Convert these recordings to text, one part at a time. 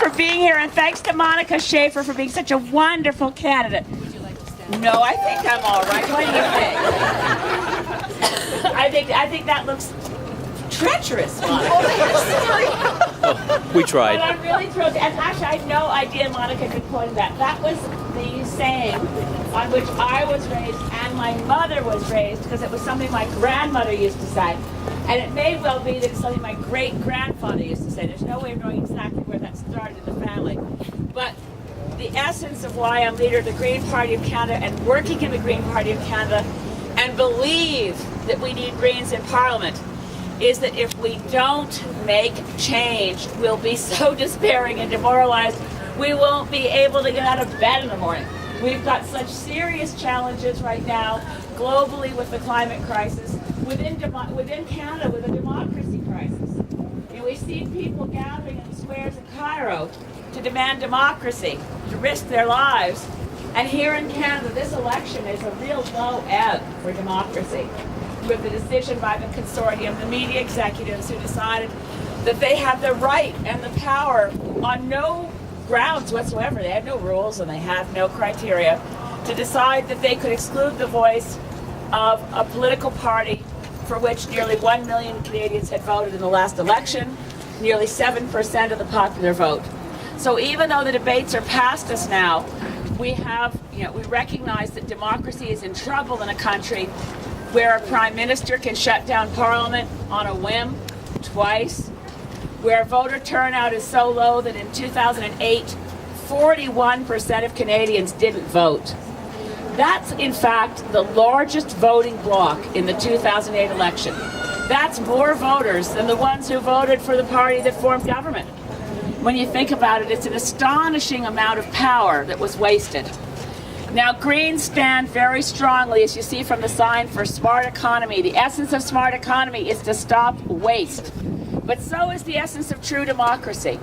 for being here, and thanks to Monika Schaefer for being such a wonderful candidate. No, I think I'm all right. What do you think? I think that looks treacherous, Monika. We tried. But I'm really thrilled. And actually, I had no idea Monika could point to that. That was the saying on which I was raised and my mother was raised, because it was something my grandmother used to say. And it may well be that it's something my great-grandfather used to say. There's no way of knowing exactly where that started in the family. But the essence of why I'm leader of the Green Party of Canada and working in the Green Party of Canada and believe that we need Greens in Parliament is that if we don't make change, we'll be so despairing and demoralized, we won't be able to get out of bed in the morning. We've got such serious challenges right now, globally with the climate crisis, within Canada with a democracy crisis. And we see people gathering in the squares in Cairo to demand democracy, to risk their lives. And here in Canada, this election is a real low ebb for democracy, with the decision by the consortium, the media executives who decided that they have the right and the power on no grounds whatsoever. They had no rules and they had no criteria to decide that they could exclude the voice of a political party for which nearly 1 million Canadians had voted in the last election, nearly 7% of the popular vote. So even though the debates are past us now, we recognize that democracy is in trouble in a country where a prime minister can shut down parliament on a whim twice, where voter turnout is so low that in 2008, 41% of Canadians didn't vote. That's, in fact, the largest voting bloc in the 2008 election. That's more voters than the ones who voted for the party that formed government. When you think about it, it's an astonishing amount of power that was wasted. Now, Greens stand very strongly, as you see from the sign, for smart economy. The essence of smart economy is to stop waste. But so is the essence of true democracy.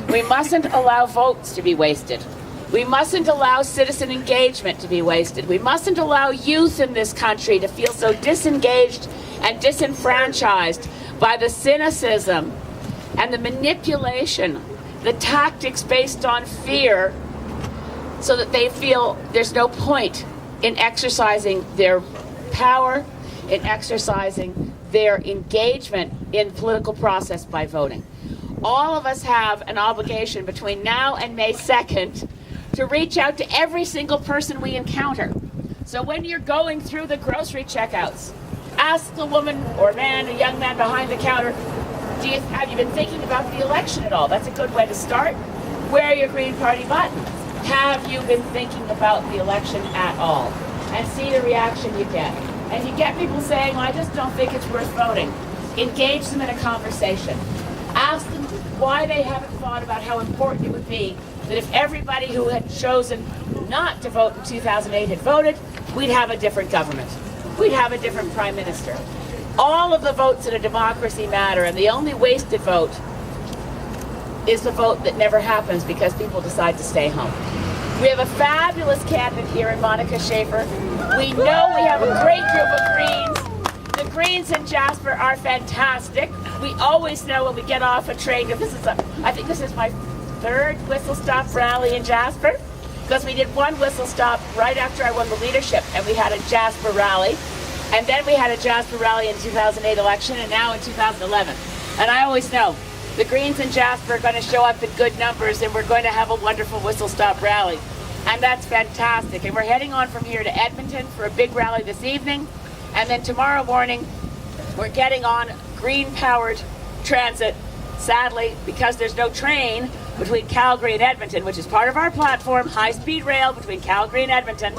We mustn't allow votes to be wasted. We mustn't allow citizen engagement to be wasted. We mustn't allow youth in this country to feel so disengaged and disenfranchised by the cynicism and the manipulation, the tactics based on fear, so that they feel there's no point in exercising their power, in exercising their engagement in political process by voting. All of us have an obligation between now and May 2nd to reach out to every single person we encounter. So when you're going through the grocery checkouts, ask the woman or man, a young man behind the counter, have you been thinking about the election at all? That's a good way to start. Wear your Green Party button. Have you been thinking about the election at all? And see the reaction you get. And you get people saying, well, I just don't think it's worth voting. Engage them in a conversation. Ask them why they haven't thought about how important it would be that if everybody who had chosen not to vote in 2008 had voted, we'd have a different government. We'd have a different prime minister. All of the votes in a democracy matter, and the only wasted vote is the vote that never happens because people decide to stay home. We have a fabulous candidate here in Monika Schaefer. We know we have a great group of Greens. The Greens in Jasper are fantastic. We always know when we get off a train, I think this is my third whistle stop rally in Jasper, because we did one whistle stop right after I won the leadership, and we had a Jasper rally. And then we had a Jasper rally in 2008 election, and now in 2011. And I always know the Greens in Jasper are going to show up in good numbers, and we're going to have a wonderful whistle-stop rally. And that's fantastic. And we're heading on from here to Edmonton for a big rally this evening. And then tomorrow morning, we're getting on green-powered transit. Sadly, because there's no train between Calgary and Edmonton, which is part of our platform, high-speed rail between Calgary and Edmonton.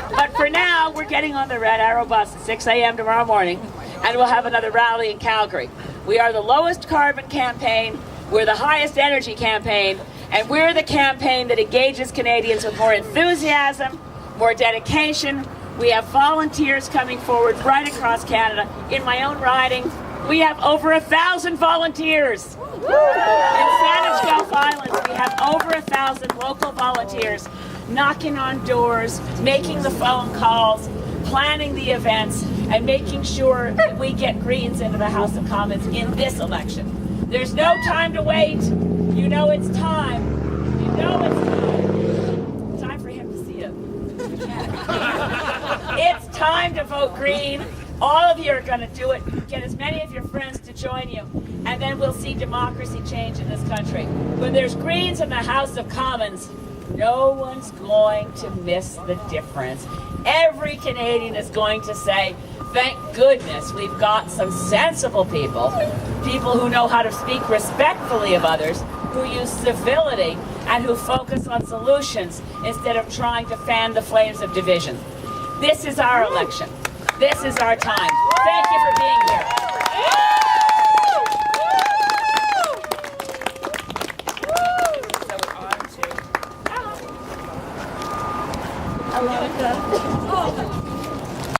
But for now, we're getting on the Red Arrow bus at 6 a.m. tomorrow morning, and we'll have another rally in Calgary. We are the lowest carbon campaign, we're the highest energy campaign, and we're the campaign that engages Canadians with more enthusiasm, more dedication. We have volunteers coming forward right across Canada. In my own riding, we have over 1,000 volunteers. In Saanich Gulf Islands, we have over 1,000 local volunteers knocking on doors, making the phone calls, planning the events, and making sure that we get Greens into the House of Commons in this election. There's no time to wait. You know it's time. You know it's time. Time for him to see it. It's time to vote green. All of you are going to do it. Get as many of your friends to join you. And then we'll see democracy change in this country. When there's Greens in the House of Commons, no one's going to miss the difference. Every Canadian is going to say, thank goodness we've got some sensible people, people who know how to speak respectfully of others, who use civility, and who focus on solutions instead of trying to fan the flames of division. This is our election. This is our time. Thank you for being here.